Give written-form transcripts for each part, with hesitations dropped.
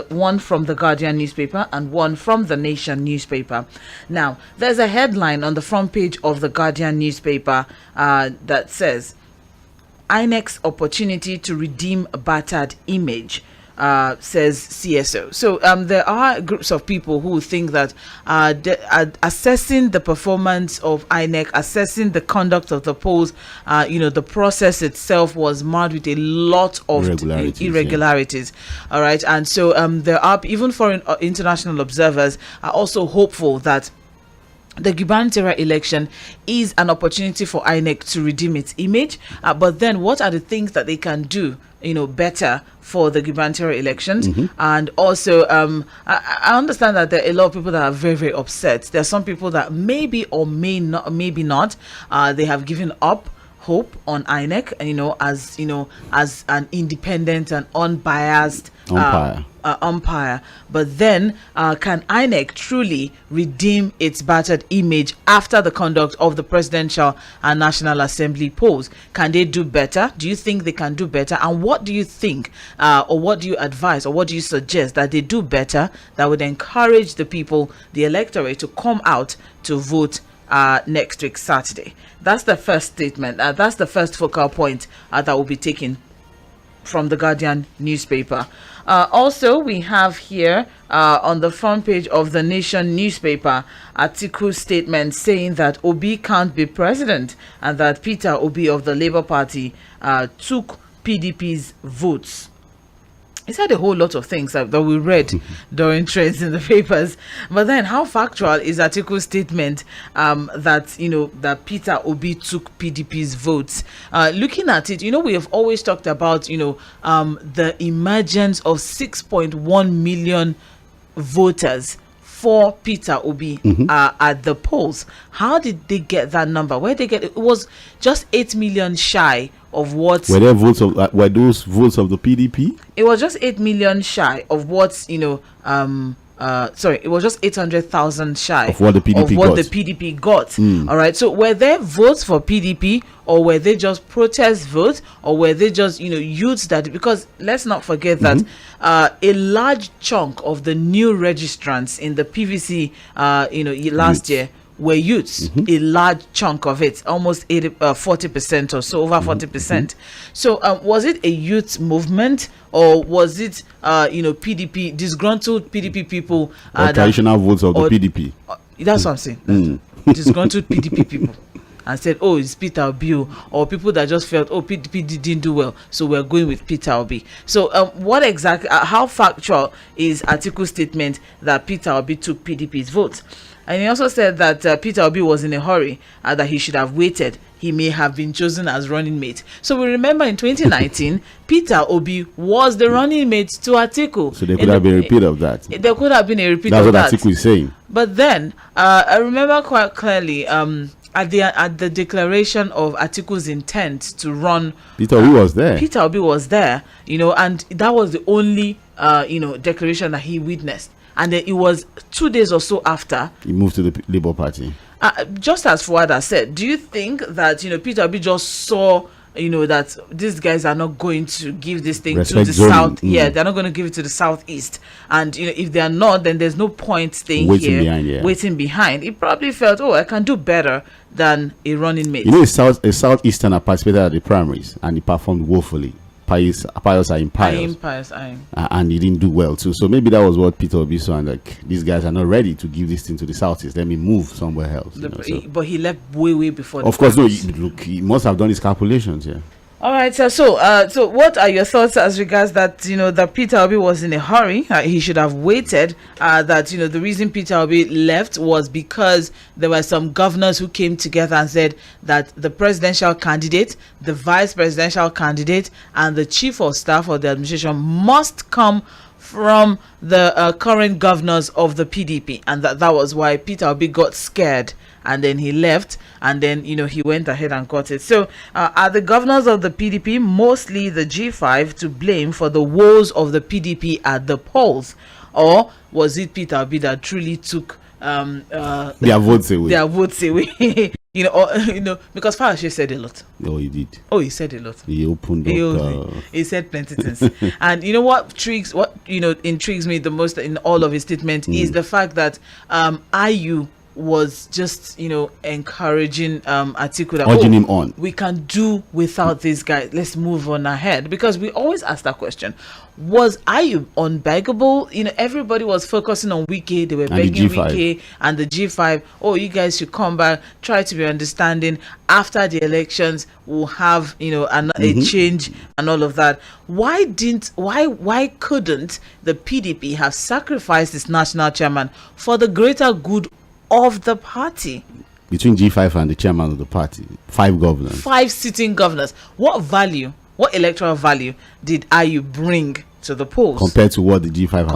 one from the Guardian newspaper and one from the Nation newspaper. Now, there's a headline on the front page of the Guardian newspaper that says, INEC's opportunity to redeem battered image, says CSO. So there are groups of people who think that assessing the performance of INEC, assessing the conduct of the polls, the process itself was marred with a lot of irregularities. Yeah. All right. And so there are, even foreign international observers are also hopeful that the gubernatorial election is an opportunity for INEC to redeem its image. But then what are the things that they can do, better for the gubernatorial elections? And also, I understand that there are a lot of people that are very, very upset. There are some people that maybe or maybe not, they have given up hope on INEC, as an independent and unbiased umpire. But then, can INEC truly redeem its battered image after the conduct of the presidential and National Assembly polls? Can they do better? Do you think they can do better? And what do you think, or what do you advise, or what do you suggest that they do better that would encourage the people, the electorate, to come out to vote next week, Saturday? That's the first statement. That's the first focal point that will be taken from the Guardian newspaper. Also, we have here on the front page of the Nation newspaper, Atiku's statement saying that Obi can't be president and that Peter Obi of the Labour Party took PDP's votes. He said a whole lot of things that we read during trades in the papers. But then, how factual is Atiku's statement that Peter Obi took PDP's votes? Looking at it, we have always talked about, the emergence of 6.1 million voters for Peter Obi at the polls. How did they get that number? Where they get it? It was just 8 million shy of what were those votes of the PDP? It was just 8 million shy of what it was just 800,000 shy of what the PDP got. All right. So were there votes for PDP, or were they just protest votes, or were they just youths that? Because let's not forget that a large chunk of the new registrants in the PVC last year were youths. A large chunk of it, almost 40% or so, over 40%. So was it a youth movement, or was it PDP, disgruntled PDP people, or traditional votes of the PDP? That's what I'm saying. Disgruntled PDP people, and said, oh, it's Peter Obi, or people that just felt, oh, PDP didn't do well, so we're going with Peter Obi. So what exactly, how factual is Atiku's statement that Peter Obi took PDP's votes? And he also said that Peter Obi was in a hurry, that he should have waited. He may have been chosen as running mate. So we remember in 2019, Peter Obi was the running mate to Atiku. So there could have been a repeat of that. There could have been a repeat of that. That's what Atiku is saying. But then, I remember quite clearly, at the declaration of Atiku's intent to run, Peter Obi was there. Peter Obi was there, and that was the only, declaration that he witnessed. And then it was 2 days or so after he moved to the Labour Party. Just as Fuada said, do you think that Peter Obi just saw that these guys are not going to give this thing to the south? Yeah, they're not going to give it to the southeast. And if they are not, then there's no point staying waiting behind. He probably felt, oh, I can do better than a running mate. A southeasterner participated at the primaries and he performed woefully. Pious and he didn't do well too. So maybe that was what Peter Obi saw, and these guys are not ready to give this thing to the Southeast. Let me move somewhere else. But he left way before. Of course, no. He must have done his calculations. Yeah. All right, so what are your thoughts as regards that that Peter Obi was in a hurry? He should have waited. That the reason Peter Obi left was because there were some governors who came together and said that the presidential candidate, the vice presidential candidate, and the chief of staff of the administration must come from the current governors of the PDP, and that was why Peter Obi got scared. And then he left, and then he went ahead and got it. So are the governors of the PDP, mostly the G5, to blame for the woes of the PDP at the polls, or was it Peter Obi that truly took their votes away? Because Fayose said a lot. Oh, he did. Oh, he said a lot. He opened up. He said plenty things. And you know what intrigues me the most in all of his statement is the fact that IU was just encouraging Atiku that urging him on. We can do without this guy. Let's move on ahead, because we always ask that question. Was IU unbeggable? Everybody was focusing on Wike. They were begging Wike and the G5. Oh, you guys should come back. Try to be understanding. After the elections, we'll have a change and all of that. Why couldn't the PDP have sacrificed its national chairman for the greater good of the party? Between G5 and the chairman of the party, 5 governors, 5 sitting governors. What electoral value did IU bring to the polls compared to what the G5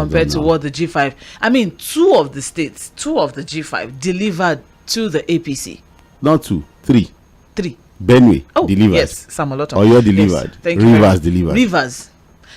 what the G5? I mean, 2 of the G5 delivered to the APC. Not 2, 3. Benue delivered. Yes, Samoloto. Oyo delivered. Yes, Rivers delivered. Rivers.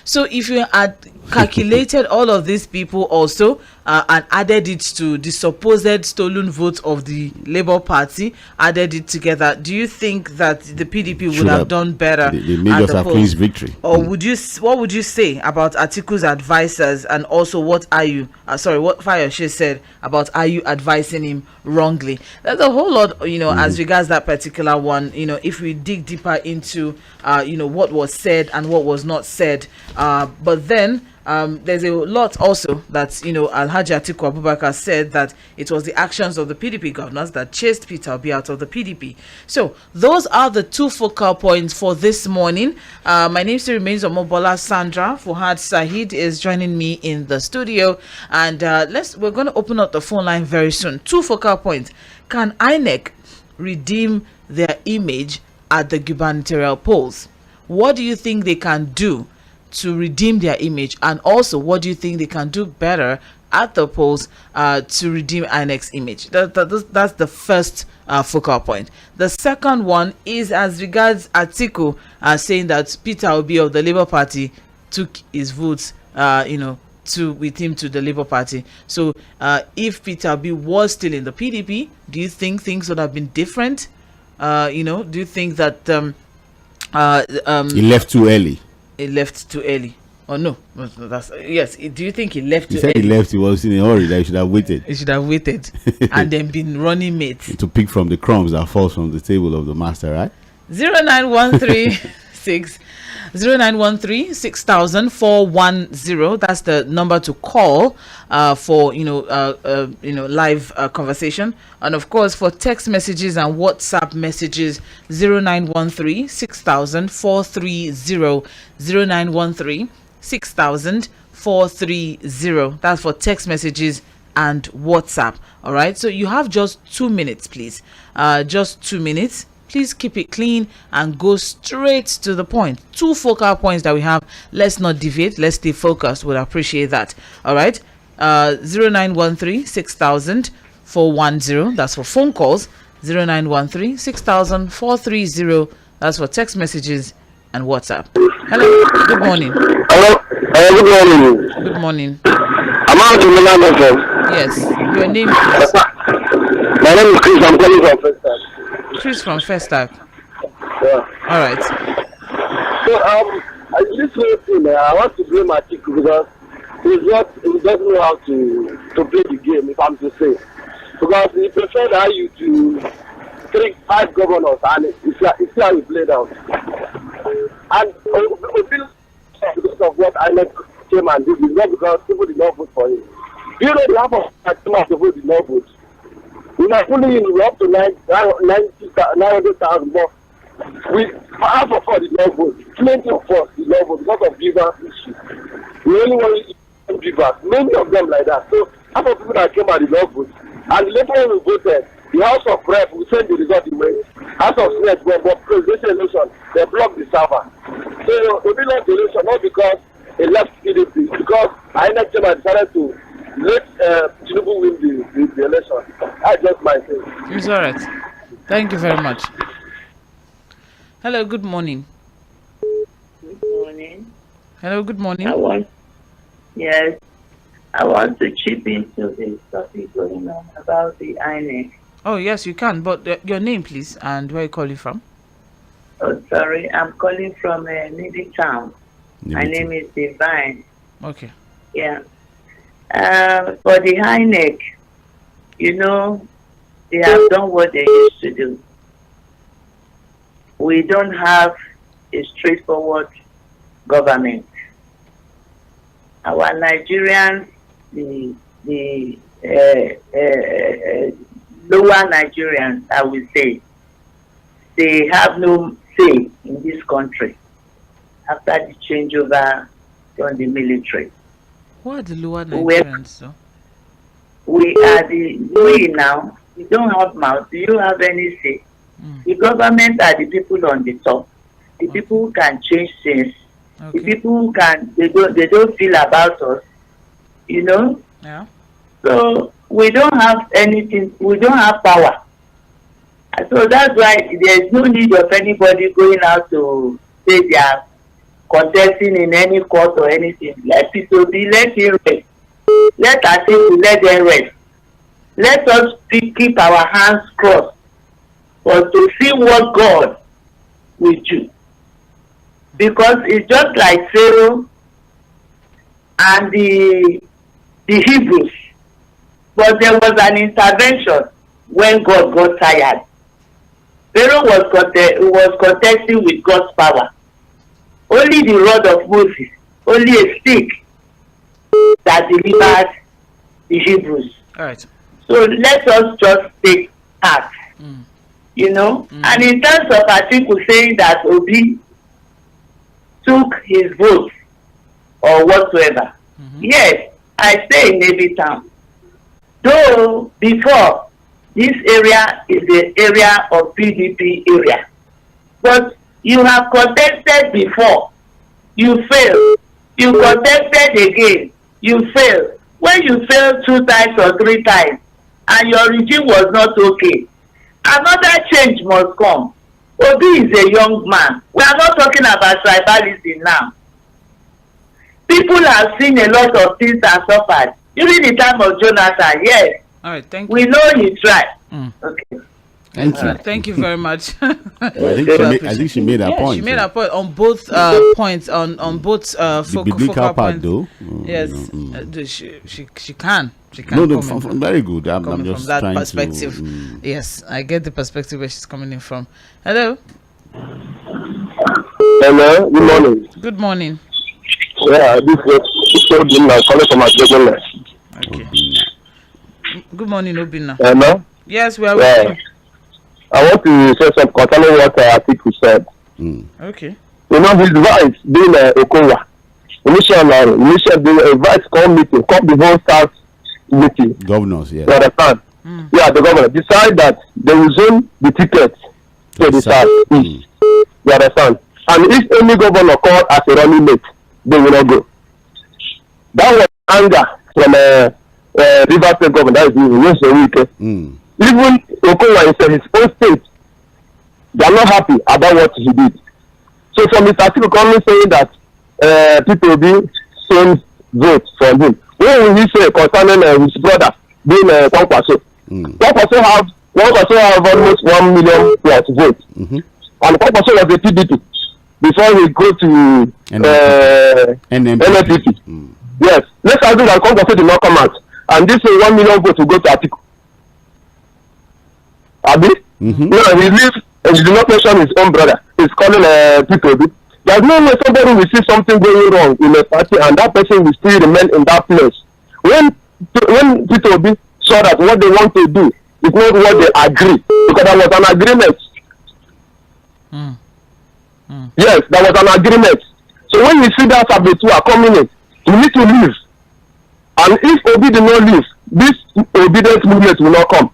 So if you had calculated all of these people also and added it to the supposed stolen vote of the Labour Party, added it together, do you think that the PDP would have done better? They made us a clean victory. Or what would you say about Atiku's advisors and also what Fayose said about IU advising him wrongly? There's a whole lot, as regards that particular one. If we dig deeper into what was said and what was not said, but then there's a lot also that Alhaji Atiku Abubakar said that it was the actions of the PDP governors that chased Peter Obi out of the PDP. So those are the 2 focal points for this morning. My name still remains Omobola Sandra. Fuhad Sahid is joining me in the studio, and we're going to open up the phone line very soon. 2 focal points. Can INEC redeem their image at the gubernatorial polls? What do you think they can do to redeem their image, and also what do you think they can do better at the polls to redeem INEC's image? That's the first focal point. The second one is as regards Atiku saying that Peter Obi of the Labour Party took his votes with him to the Labour Party. So if Peter Obi was still in the PDP, do you think things would have been different? Do you think that he left too early? He left too early. Oh no, yes. Do you think he left too early? He said he left. He was in a hurry. That he should have waited. He should have waited and then been running mate to pick from the crumbs that falls from the table of the master, right? 0913 6000 410. That's the number to call for live conversation, and of course for text messages and WhatsApp messages 0913 6000 430 0913 6000 430. That's for text messages and WhatsApp. All right, so you have just 2 minutes, please. Just 2 minutes. Please keep it clean and go straight to the point. 2 focal points that we have. Let's not deviate. Let's stay focused. We'll appreciate that. All right. 0913 6000 410. That's for phone calls. 0913 6000 430. That's for text messages and WhatsApp. Hello. Good morning. Hello. Good morning. Good morning. I'm out in Mainland Focus. Yes. Your name, please. My name is Chris. I'm calling from Festac. Chris from Festac. Yeah. All right. So this whole thing, I want to blame Atiku because he doesn't know how to play the game, if I'm to say, because he preferred you to 5 governors, and it's how he played out. And people feel because of what INEC came and did, it's not because people did not vote for him. You know, the half of the vote did not vote. We are fully in, we're up to 900,000, but half of us did not vote. Plenty of us did not vote because of Beaver issue. We only want Beaver, many of them like that. So half of people that came out did not vote. And later when we voted, the House of Rep will send the result in May. House of Senate, but presidential election, they blocked the server. So we lost the election not because he left PDP, because INEC came and decided to let Tinubu win the election. That's just my thing. It's all right. Thank you very much. Hello, good morning. Good morning. Hello, good morning. I want to chip into this topic going on about the INEC. Oh, yes, you can. But your name, please, and where you calling from? Oh, sorry. I'm calling from Navy Town. My Maybe name is Divine. Okay. Yeah. For the high neck, you know, they have done what they used to do. We don't have a straightforward government. Our Nigerians, the lower Nigerians, I will say, they have no say in this country after the changeover from the military. Who are the lower Where Nigerians, though? we are we now, we don't have mouth. Do you have any say? The government are the people on the top. The people who can change things. The Okay. people who can, they don't feel about us, you know. Yeah. So we don't have anything, we don't have power. And so that's why there's no need of anybody going out to say they are contesting in any court or anything. Let people be, let him rest. Let us let them rest. Let us keep our hands crossed for to see what God will do. Because it's just like Pharaoh and the Hebrews. But there was an intervention when God got tired. Pharaoh was contesting with God's power. Only the rod of Moses, only a stick that delivered the Hebrews. All right. So let us just take heart, you know. And in terms of Atiku saying that Obi took his vote or whatsoever, yes, I stay in Navy Town. Though before, this area is the area of PDP area. But you have contested before, you failed. You contested again, you failed. When you fail 2 times or 3 times, and your regime was not okay, another change must come. Obi is a young man. We are not talking about tribalism now. People have seen a lot of things and suffered. During the time of Jonathan, yes. All right. Thank you. We know he tried. Okay. Thank All you. right, thank you very much. I think she made her point. She made her point on both points on both the biblical focal part, points. though. Yes, she can. No, comment very good. I'm coming just from that trying perspective. to. Yes, I get the perspective where she's coming in from. Hello. Hello, good morning. Good morning. Yeah, this is Obinna calling from Ajegunle. Okay. Good morning, Obinna. Hello? Yes, we are Yeah. with I want to say something concerning what Atiku said. you. Okay. You know, his vice being Okowa, initial being a vice call meeting, call the whole South meeting. Governors, yeah. You understand? Yeah, the governor decide that they will zone the tickets to the South East. You understand? And if any governor called as a running mate, they will not go. That was anger from River State governor, that is Wike. Even Okowa in his own state, they are not happy about what he did. So from Mr. Atiku coming saying that people will be same vote for him. What will he say concerning his brother being Kwankwaso? Kwankwaso have almost 1 million plus votes. And Kwankwaso was a PDP before he go to NNPP. Yes, let's assume that Kwankwaso did not come out. And this 1 million votes will go to Atiku. Abi? No, he leaves and he did not mention his own brother. He's calling people. There's no way somebody will see something going wrong in a party and that person will still remain in that place. When Peter Obi saw that what they want to do is not what they agree, because there was an agreement. Yes, there was an agreement. So when you see that Sabetu are coming in, you need to leave. And if Obi did not leave, this obedience movement will not come.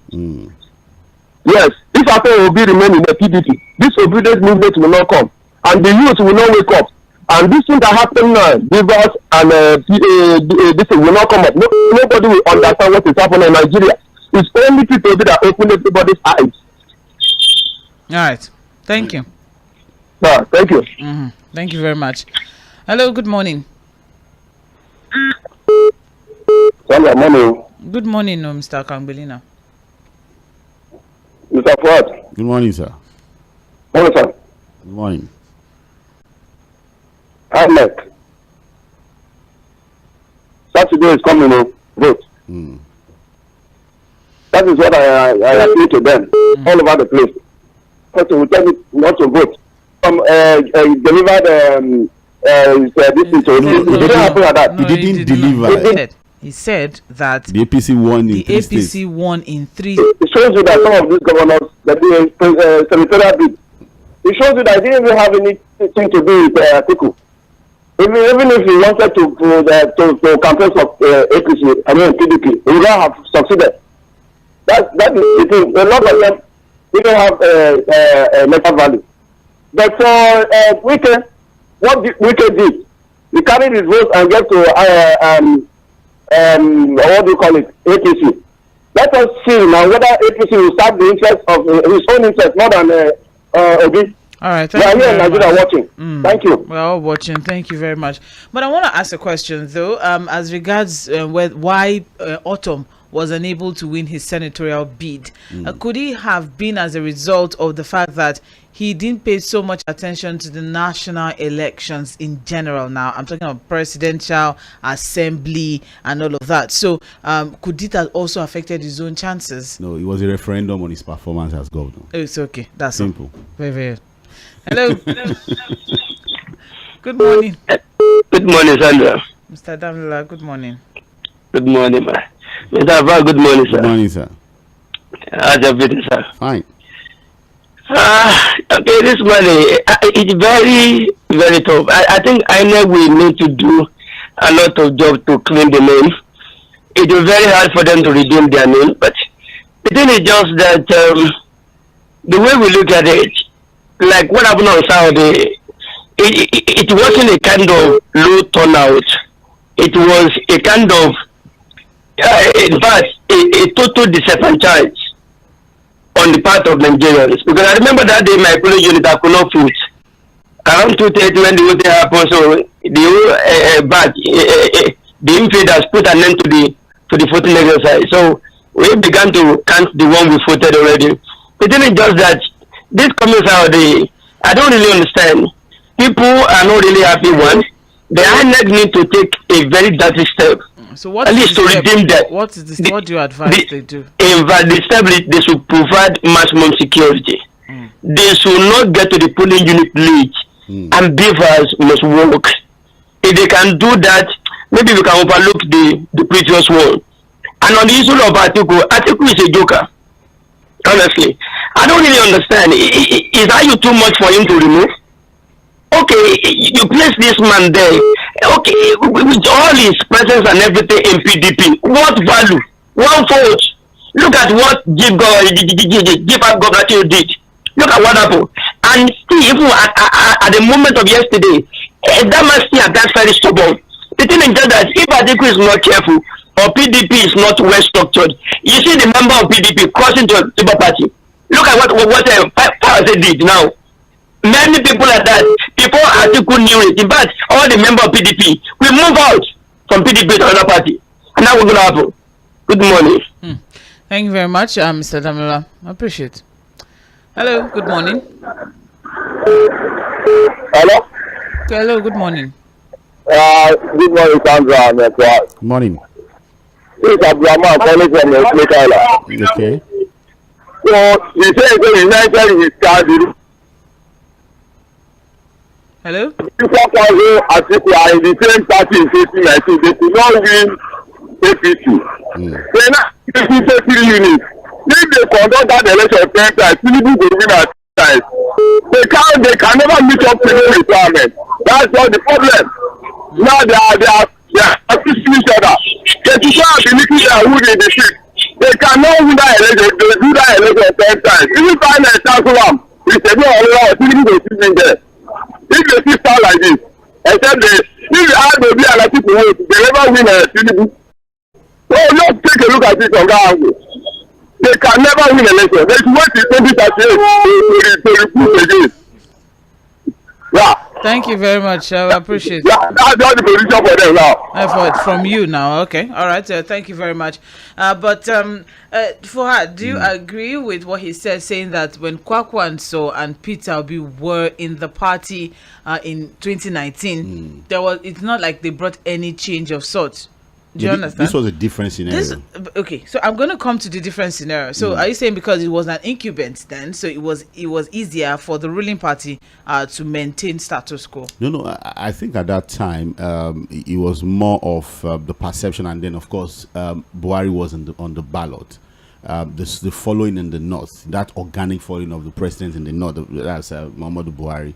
Yes, if after Obi remain in the PDP, this obedience movement will not come. And the youth will not wake up. And this thing that happened now, Rivers and this thing will not come up. Nobody will understand what is happening in Nigeria. It's only people that open everybody's eyes. All right. Thank you. Thank you. Thank you very much. Hello. Good morning. Good morning. Good morning, Mr. Kangbelina. Good morning, sir. Hello, sir. Good morning. Ahmed. Saturday is coming to vote. That is what I appeal to them all over the place. Because they will tell me not to vote. Delivered this thing to him. It didn't happen like that. He didn't deliver. He said that The APC won in 3 states. APC won in 3. It shows you that some of these governors, that the senatorial bid, it shows you that they didn't even have anything to do with Atiku. Even if he wanted to campaign for APC, I mean PDP, he would not have succeeded. That is the thing. A lot of them didn't have mental value. But for Wike, what Wike did, he carried his vote and get to what do you call it, APC. Let us see now whether APC will serve the interest of his own interest more than Obi. All right, we are here in Nigeria watching. Thank you. We're all watching. Thank you very much. But I want to ask a question though, as regards why Autumn was unable to win his senatorial bid. Could he have been as a result of the fact that he didn't pay so much attention to the national elections in general? Now I'm talking about presidential, assembly and all of that. So could it have also affected his own chances? No, it was a referendum on his performance as governor. Oh, it's okay. That's simple. Very, very. Hello. Good morning. Good morning, Sandra. Mr. Damla, good morning. Good morning, man. Mr. Abba, good morning, sir. Good morning, sir. How's everything, sir? Fine. Okay, this morning, it's very, very tough. I think I know we need to do a lot of job to clean the name. It was very hard for them to redeem their name, but the thing is just that the way we look at it, like what happened on Saturday, it wasn't a kind of low turnout. It was a kind of, in fact, a total disadvantage on the part of Nigerians. Because I remember that day my polling unit I could not vote. Around 2:30 when the voting happened, so the whole the invaders put an end to the voting exercise. So we began to count the one we voted already. The thing is just that this coming Saturday, I don't really understand. People are not really happy. One, the INEC need to take a very dirty step. So what at least to redeem that. What do you advise they do? The step they should provide maximum security. They should not get to the polling unit late, and beavers must work. If they can do that, maybe we can overlook the previous one. And on the issue of Atiku is a joker. Honestly, I don't really understand. Is that you too much for him to remove? Okay, you place this man there. Okay, with all his presence and everything in PDP, what value? One vote. Look at what Give Governor did. Look at what happened. And still, even at the moment of yesterday, that man still that's very stubborn. The thing is just that if Atiku is not careful, or PDP is not well structured, you see the member of PDP crossing to a Labour Party. Look at what they did now. Many people like that, before Atiku knew it, in fact, all the members of PDP, we move out from PDP to another party. And that will going to happen. Good morning. Thank you very much, Mr. Damila. I appreciate it. Hello, good morning. Hello? Hello, good morning. Good morning, Sandra. Good morning. This is Abraham calling from Mekala. Okay. So, he says the United is started. Hello? People who are in the same party in 2019, they could not win APC. Then, the 53 units, if they conduct that election 10 times, Tinubu will win at 10 times. They can never meet up to the requirement. That's not the problem. Now they are assisting each other. They should have been looking at who they defeat. They cannot win that election. They do that election 10 times. If you find a Tansulam, it's a bit all over. Tinubu will sit in there. If they still start like this, except if the RBB and the people vote, they never win Tinubu. So let's take a look at it from that angle. They can never win election. They should wait till 2038 to recruit again. Yeah. Thank you very much. I appreciate it. Yeah, that's the position for them now. From you now. Okay. All right. Thank you very much. But Fuhad, do you agree with what he said, saying that when Kwakwanso and Peter Obi were in the party in 2019, it's not like they brought any change of sorts? Do you understand? This was a different scenario. Okay, so I'm going to come to the different scenario. So are you saying because it was an incumbent then, so it was easier for the ruling party to maintain status quo? No, I think at that time it was more of the perception, and then of course Buhari was on the ballot. The following in the north, that organic following of the president in the north, that's Muhammadu Buhari,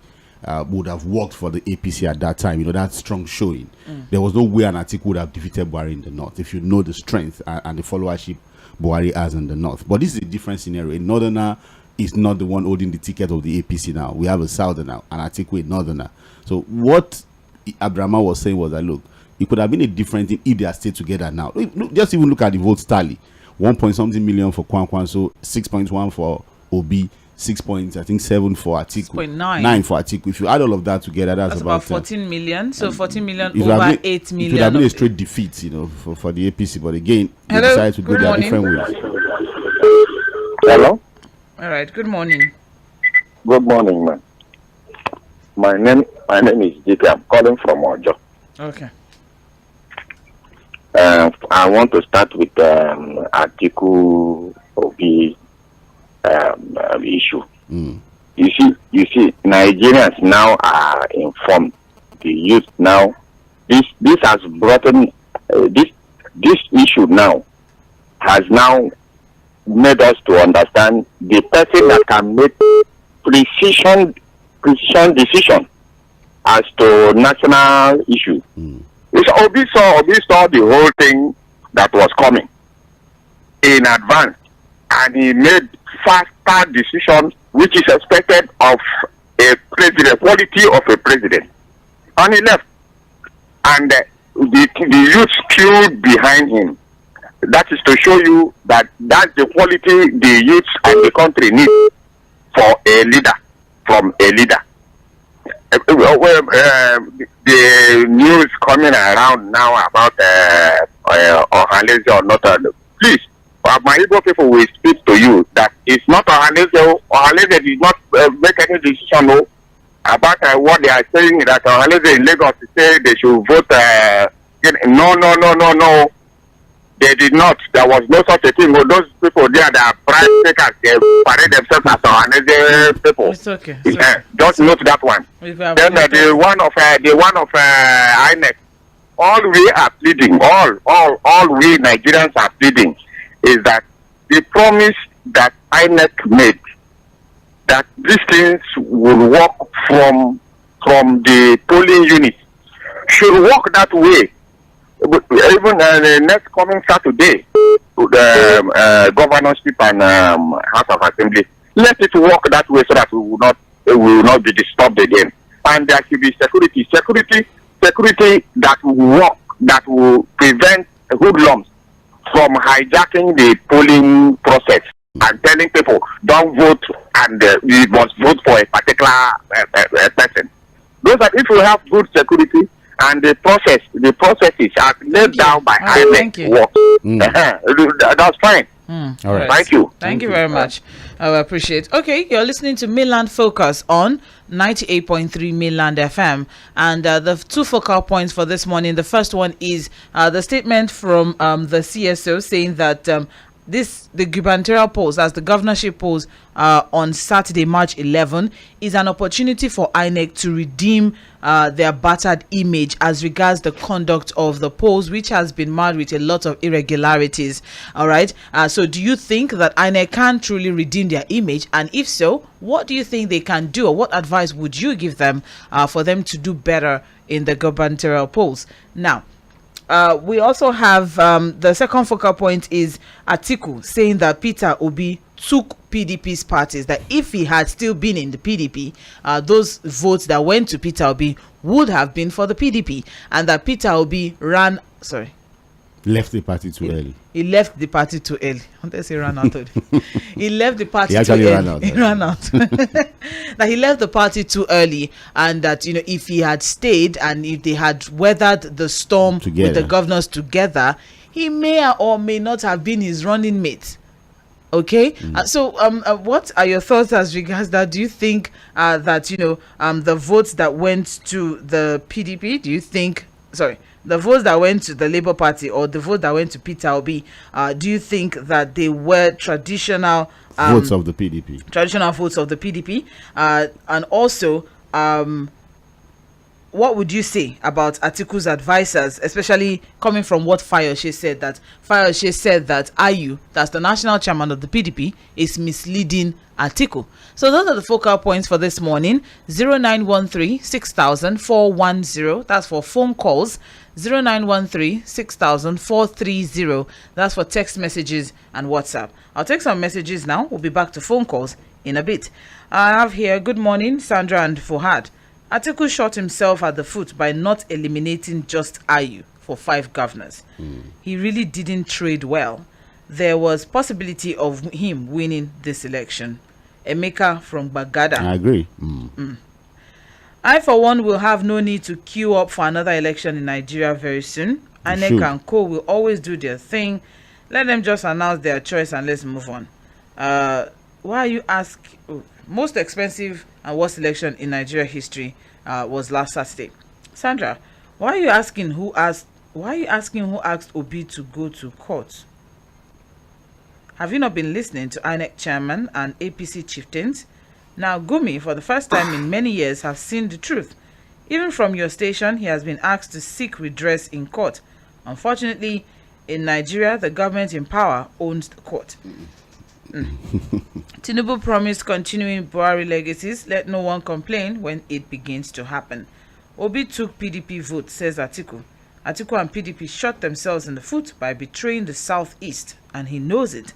would have worked for the APC at that time. That strong showing. There was no way an Atiku would have defeated Buhari in the north if you know the strength and the followership Buhari has in the north. But this is a different scenario. A northerner is not the one holding the ticket of the APC now. We have a southerner, an Atiku, a northerner. So what Abrahama was saying was that, look, it could have been a different thing if they are stayed together now. Just even look at the vote tally. 1.something million for Kwankwanso, 6.1 for Obi, 6.7 for Atiku, 9 for Atiku. If you add all of that together, that's about 14 million. So 14 million over 8 million. It would have been a straight defeat, for the APC. But again, they decided to go their different ways. Hello. All right. Good morning. Good morning, man. My name is JP. I'm calling from Ojo. Okay. I want to start with Atiku Obi issue. You see, Nigerians now are informed. The youth now, this has brought in this issue now has now made us to understand the person that can make precision decision as to national issues. Obi saw the whole thing that was coming in advance, and he made faster decisions, which is expected of a president, quality of a president. And he left, and the youth queued behind him. That is to show you that that's the quality the youth and the country need for a leader, from a leader. The news coming around now about Ohanese or not, please, my Igbo people will speak to you that it's not Ohanese. Ohanese did not make any decision about what they are saying, that Ohanese in Lagos say they should vote. No. They did not. There was no such a thing. Those people there that are price takers, they parade themselves as Ohanese people. It's okay. Just note that one. Then the one of INEC. All we are pleading, all we Nigerians are pleading, is that the promise that INEC made, that these things will work from the polling unit, should work that way. Even the next coming Saturday, the governorship and House of Assembly, let it work that way so that we will not be disturbed again. And there should be security that will work, that will prevent hoodlums from hijacking the polling process and telling people don't vote and we must vote for a particular person. Those that if we have good security and the processes are laid down by INEC work, that's fine. All right. Thank you. Thank you very much. I appreciate. Okay, you're listening to Mainland Focus on 98.3 Mainland FM, and the two focal points for this morning. The first one is the statement from the CSO saying that the gubernatorial polls, as the governorship polls on Saturday, March 11, is an opportunity for INEC to redeem their battered image as regards the conduct of the polls, which has been marred with a lot of irregularities. All right. So do you think that INEC can truly redeem their image? And if so, what do you think they can do, or what advice would you give them for them to do better in the gubernatorial polls? Now, we also have the second focal point is Atiku saying that Peter Obi took PDP's parties, that if he had still been in the PDP, those votes that went to Peter Obi would have been for the PDP, and that Peter Obi ran Left the party too early. He left the party too early. I want to say ran out. He left the party He actually too ran early. out. He ran out. That he left the party too early, and that, you know, if he had stayed and if they had weathered the storm with the governors together, he may or may not have been his running mate. Okay. So what are your thoughts as regards that? Do you think that, you know, the votes that went to the PDP, the votes that went to the Labour Party, or the vote that went to Peter Obi, do you think that they were traditional votes of the PDP? Traditional votes of the PDP, and also, what would you say about Atiku's advisors, especially coming from what Fayose said? That Fayose said that Ayu, that's the national chairman of the PDP, is misleading Atiku. So those are the focal points for this morning. 0913-6000-410. That's for phone calls. 0913-6000-430. That's for text messages and WhatsApp. I'll take some messages now. We'll be back to phone calls in a bit. I have here, good morning, Sandra and Fuhad. Atiku shot himself at the foot by not eliminating just Ayu for 5 governors. He really didn't trade well. There was possibility of him winning this election. Emeka from Bagada. I agree. I, for one, will have no need to queue up for another election in Nigeria very soon. INEC and Co will always do their thing. Let them just announce their choice and let's move on. Why are you asking? Most expensive and worst election in Nigeria history was last Saturday. Sandra, why are you asking who asked Obi to go to court? Have you not been listening to INEC chairman and APC chieftains? Now Gumi, for the first time in many years, have seen the truth. Even from your station, he has been asked to seek redress in court. Unfortunately, in Nigeria, the government in power owns the court. Tinubu promised continuing Buhari legacies. Let no one complain when it begins to happen. Obi took PDP vote, says Atiku. Atiku and PDP shot themselves in the foot by betraying the Southeast, and he knows it.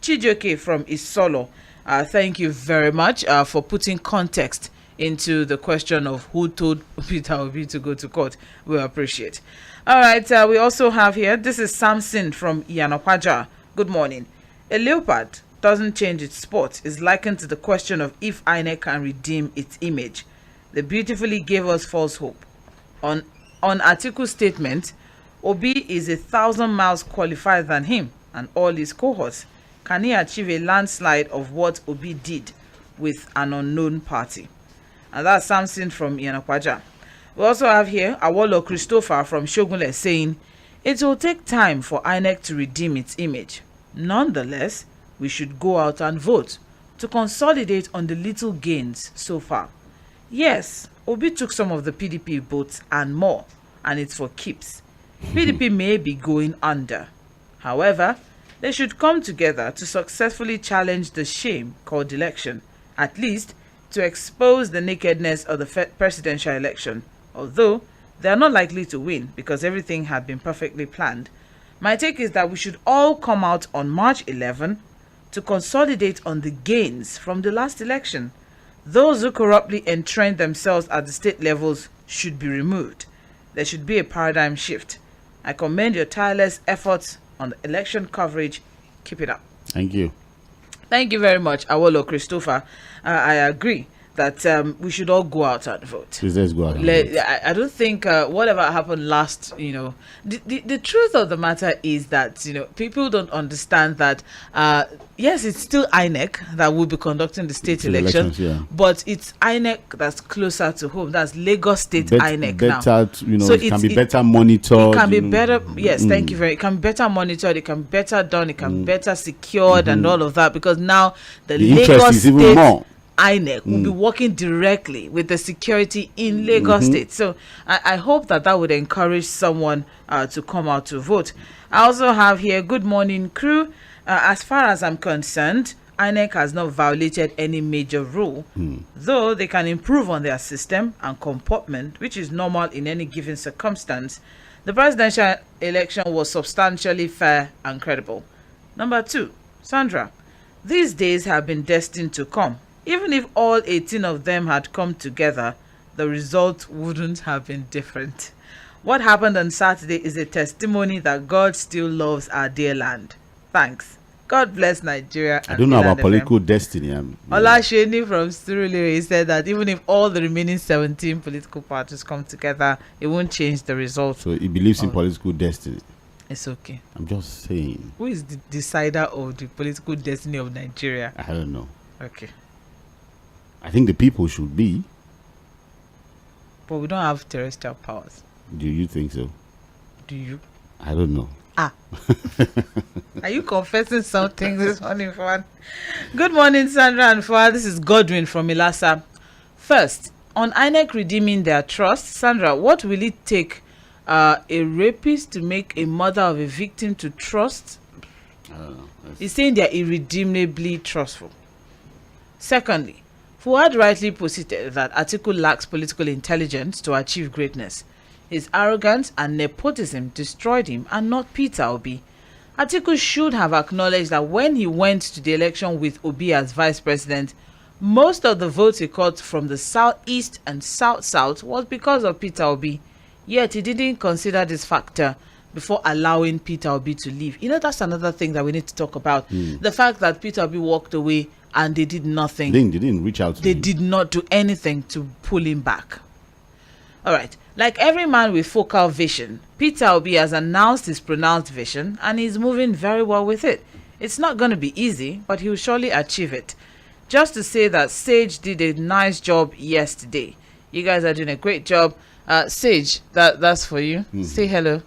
Chijioke from Isolo, thank you very much for putting context into the question of who told Peter Obi to go to court. We appreciate. All right, we also have here, this is Samson from Yanokwaja. Good morning. A leopard doesn't change its spot is likened to the question of if INEC can redeem its image. They beautifully gave us false hope. On Atiku's statement, Obi is 1,000 miles qualified than him and all his cohorts. Can he achieve a landslide of what Obi did with an unknown party? And that's Samson from Yanokwaja. We also have here Awolo Christopher from Shogunle saying, it will take time for INEC to redeem its image. Nonetheless, we should go out and vote to consolidate on the little gains so far. Yes, Obi took some of the PDP votes and more, and it's for keeps. PDP may be going under. However, they should come together to successfully challenge the shame called election, at least to expose the nakedness of the presidential election, although they are not likely to win because everything had been perfectly planned. My take is that we should all come out on March 11 to consolidate on the gains from the last election. Those who corruptly entrench themselves at the state levels should be removed. There should be a paradigm shift. I commend your tireless efforts on the election coverage. Keep it up. Thank you. Thank you very much, Awolo Christopher. I agree that we should all go out and vote. Please, let's go out and vote. I don't think whatever happened last, the truth of the matter is that, people don't understand that, yes, it's still INEC that will be conducting the state election, but it's INEC that's closer to home. That's Lagos State INEC now. So it can be better monitored. It can be better, yes, thank you very much. It can be better monitored, it can be better done, it can be better secured and all of that, because now the Lagos is even State more. INEC will be working directly with the security in Lagos State. So I hope that would encourage someone to come out to vote. I also have here, good morning crew. As far as I'm concerned, INEC has not violated any major rule, though they can improve on their system and comportment, which is normal in any given circumstance. The presidential election was substantially fair and credible. Number 2, Sandra, these days have been destined to come. Even if all 18 of them had come together, the result wouldn't have been different. What happened on Saturday is a testimony that God still loves our dear land. Thanks. God bless Nigeria. I don't know about political destiny. Olasheni from Surulere said that even if all the remaining 17 political parties come together, it won't change the result. So he believes in political destiny. It's okay. I'm just saying. Who is the decider of the political destiny of Nigeria? I don't know. Okay. I think the people should be. But we don't have terrestrial powers. Do you think so? Do you? I don't know. Are you confessing something this morning, Fuad? Good morning, Sandra and Fuad. This is Godwin from Ilasa. First, on INEC redeeming their trust, Sandra, what will it take a rapist to make a mother of a victim to trust? I don't know. He's saying they're irredeemably trustful. Secondly, Fuad rightly posited that Atiku lacks political intelligence to achieve greatness. His arrogance and nepotism destroyed him, and not Peter Obi. Atiku should have acknowledged that when he went to the election with Obi as vice president, most of the votes he got from the southeast and south-south was because of Peter Obi. Yet he didn't consider this factor before allowing Peter Obi to leave. You know, that's another thing that we need to talk about. The fact that Peter Obi walked away and they did nothing. They didn't reach out to him. They did not do anything to pull him back. All right. Like every man with focal vision, Peter Obi has announced his pronounced vision and he's moving very well with it. It's not going to be easy, but he'll surely achieve it. Just to say that Sage did a nice job yesterday. You guys are doing a great job. Sage, that's for you. Say hello.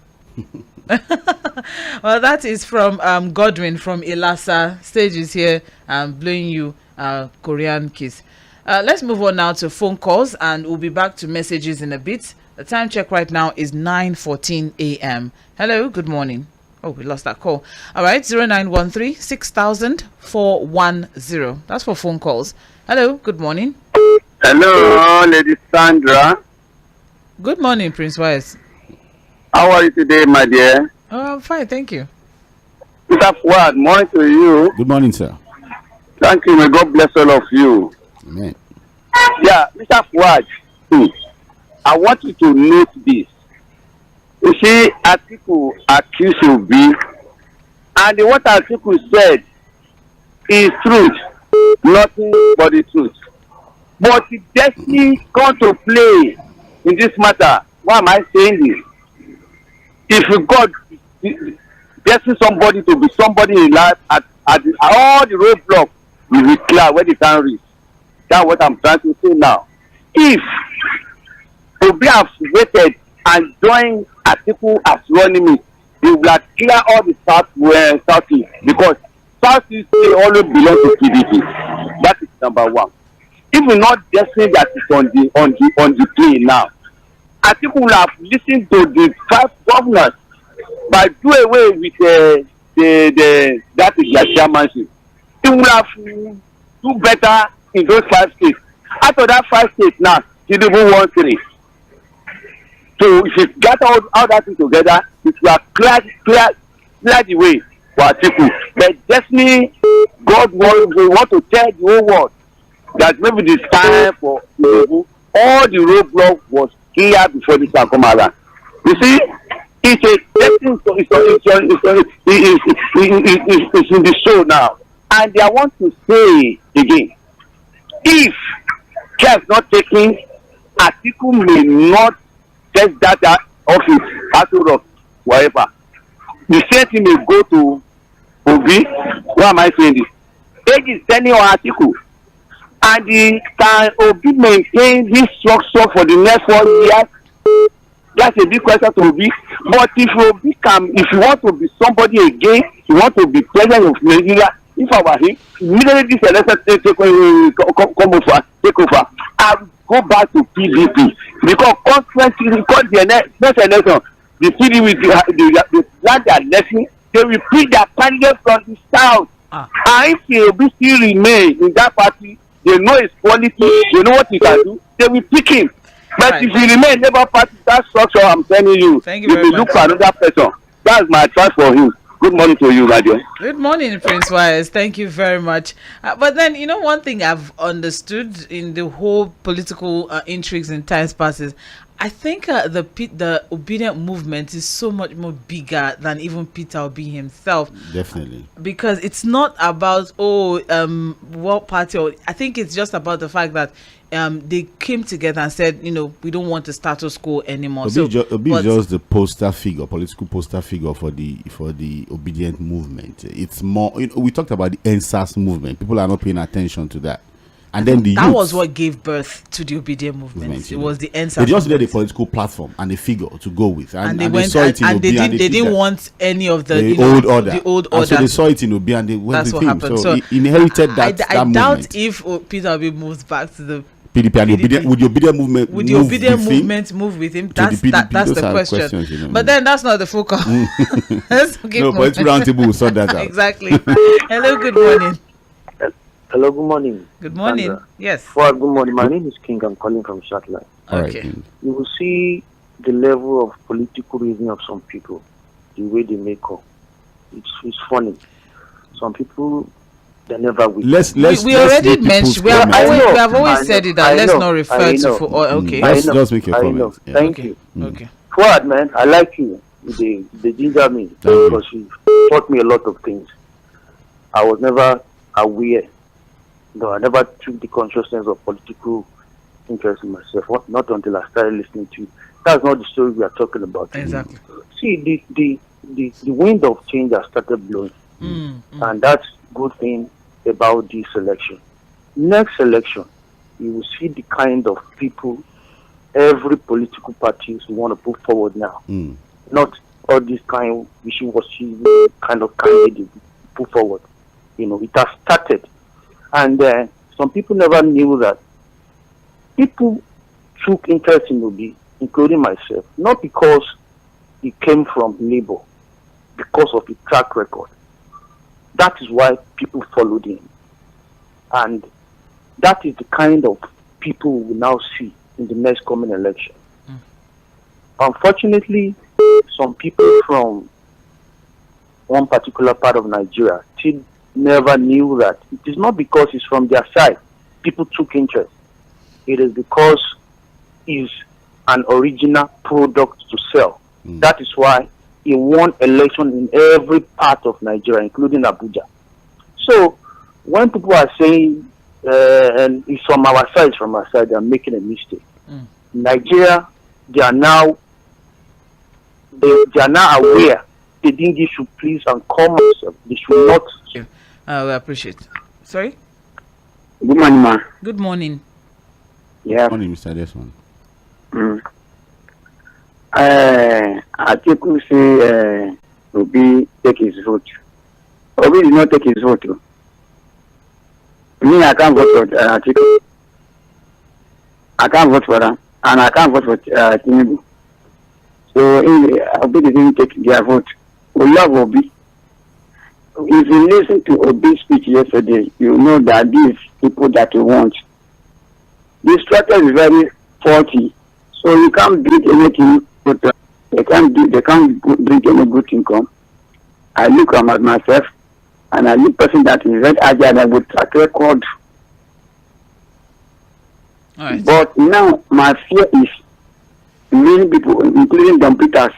Well, that is from Godwin from Ilasa. Sage is here blowing you a Korean kiss. Let's move on now to phone calls, and we'll be back to messages in a bit. The time check right now is 9:14 a.m. Hello, good morning. Oh, we lost that call. All right, 0913 6000 410. That's for phone calls. Hello, good morning. Hello, Lady Sandra. Good morning, Prince Wise. How are you today, my dear? Oh, I'm fine, thank you. Mr. Fuad, morning to you. Good morning, sir. Thank you. May God bless all of you. Amen. Yeah, Mr. Fuad, I want you to note this. You see, Atiku accused Obi, and what Atiku said is truth, nothing but the truth. But the destiny come to play in this matter. Why am I saying this? If God destined somebody to be somebody in life, at all the roadblocks will be clear where they can reach. That's what I'm trying to say now. If Obi have waited and joined Atiku as running mate, they will have clear all the southeast, because southeast they always belong to PDP. That is number one. If we not destiny that is on the play now, Atiku will have listened to the 5 governors by do away with that is their chairmanship. He will have do better in those 5 states. Out of that 5 states now, Tinubu won 3. So if you get all that thing together, it will clear the way for Atiku. But definitely, God want to tell the whole world that maybe this time for Tinubu, all the roadblock was clear before this can come around. You see, it's a destiny, it's in the show now. And I want to say again, if care is not taken, Atiku may not take that office out of wherever. The same thing may go to Obi. Why am I saying this? Age is telling on Atiku, and can Obi maintain this structure for the next 4 years? That's a big question to Obi. But if Obi if you want to be somebody again, you want to be president of Nigeria, if I were him, immediately this election take over, I will go back to PDP, because consequently, because the next election, the PDP will land their election, they will pick their candidate from the south. And if Obi still remain in that party, they know his quality, they know what he can do, they will pick him. But if he remain Labour Party, that structure, I'm telling you, Thank you very will much. look for another person. That's my advice for him. Good morning to you, Radio. Good morning, Prince Wires. Thank you very much. But then, one thing I've understood in the whole political intrigues in times passes, I think the obedient movement is so much more bigger than even Peter Obi himself. Definitely. Because it's not about, what party, or I think it's just about the fact that they came together and said, we don't want the status quo anymore. Obi is just the political poster figure for the obedient movement. It's more, we talked about the NSAS movement. People are not paying attention to that. And then that was what gave birth to the obedient movement. It was the NSAS. They just needed a political platform and a figure to go with, and they saw it in Obi, and they didn't want any of the old order. The old order. And so they saw it in Obi, and they went That's with what him. happened. So he inherited that. I movement. doubt if Peter Obi moves back to the PDP and PDP. would the obedient movement move with him? That's the question. But then that's not the focus. But it's roundtable will sort that out. Exactly. Hello, good morning. Hello, good morning. Good morning. Sandra. Yes. Good morning. My name is King. I'm calling from Shatland. Okay. Right. You will see the level of political reasoning of some people, the way they make up. It's funny. Some people, they never will. We already mentioned. We have always said it that let's not refer to for. Okay. Let's make your comment. Yeah. Thank you. Okay. Forward, man. I like you. They ginger me because you taught me a lot of things. I was never aware. No, I never took the consciousness of political interest in myself. Not until I started listening to you. That's not the story we are talking about. Exactly. See, the wind of change has started blowing, and that's good thing about this election. Next election, you will see the kind of people every political party want to put forward now. Not all this kind of wishy-washy kind of candidate put forward. It has started. And some people never knew that people took interest in Obi, including myself, not because he came from Labour, because of his track record. That is why people followed him. And that is the kind of people we will now see in the next coming election. Unfortunately, some people from one particular part of Nigeria still never knew that it is not because it's from their side people took interest. It is because it's an original product to sell. That is why he won election in every part of Nigeria, including Abuja. So when people are saying and it's from our side, they are making a mistake. Nigeria, they are now aware they think they should please and calm themselves. They should not. We appreciate. Sorry? Good morning, ma. Good morning. Yeah. Good morning, Mr. Desmond. Atiku say Obi take his vote. Obi did not take his vote. Me, I can't vote for Atiku. I can't vote for them, and I can't vote for Tinubu. So Obi didn't take their vote. We love Obi. If you listen to Obi's speech yesterday, you know that these people that you want. The structure is very faulty, so you can't bring anything. But they can't bring any good income. I look at myself, and I look person that is very agile and with track record. All right. But now my fear is many people, including Don Peters,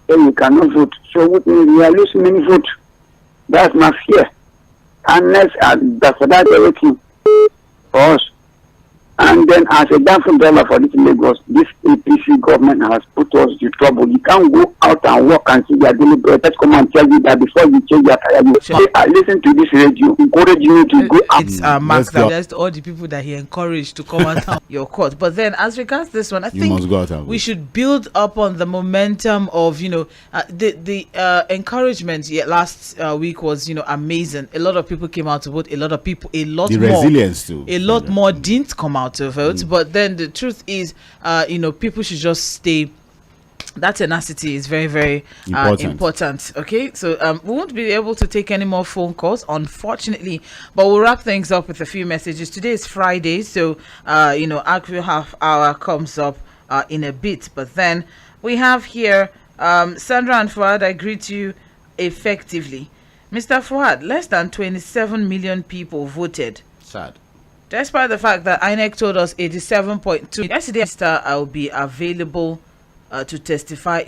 say we cannot vote. So what means we are losing many votes. That's my fear. Unless that's for that everything for us. And then as a dancing driver for this Lagos, this APC government has put us in trouble. You can't go out and work and see their daily bread. Let's come and tell you that before you change your career, you say, I listen to this radio, encourage you to go out. It's Max that just all the people that he encouraged to come out of your court. But then as regards this one, I think we should build up on the momentum of, the encouragement last week was, amazing. A lot of people came out to vote. Resilience too. A lot more didn't come out to vote. But then the truth is, people should just stay. That tenacity is very, very important. Okay, so we won't be able to take any more phone calls, unfortunately, but we'll wrap things up with a few messages. Today is Friday, so actual half hour comes up in a bit. But then we have here Sandra and Fuad. I greet you. effectively. Mr. Fuad, less than 27 million people voted. Sad. Despite the fact that INEC told us 87.2. Yesterday, I'll be available to testify.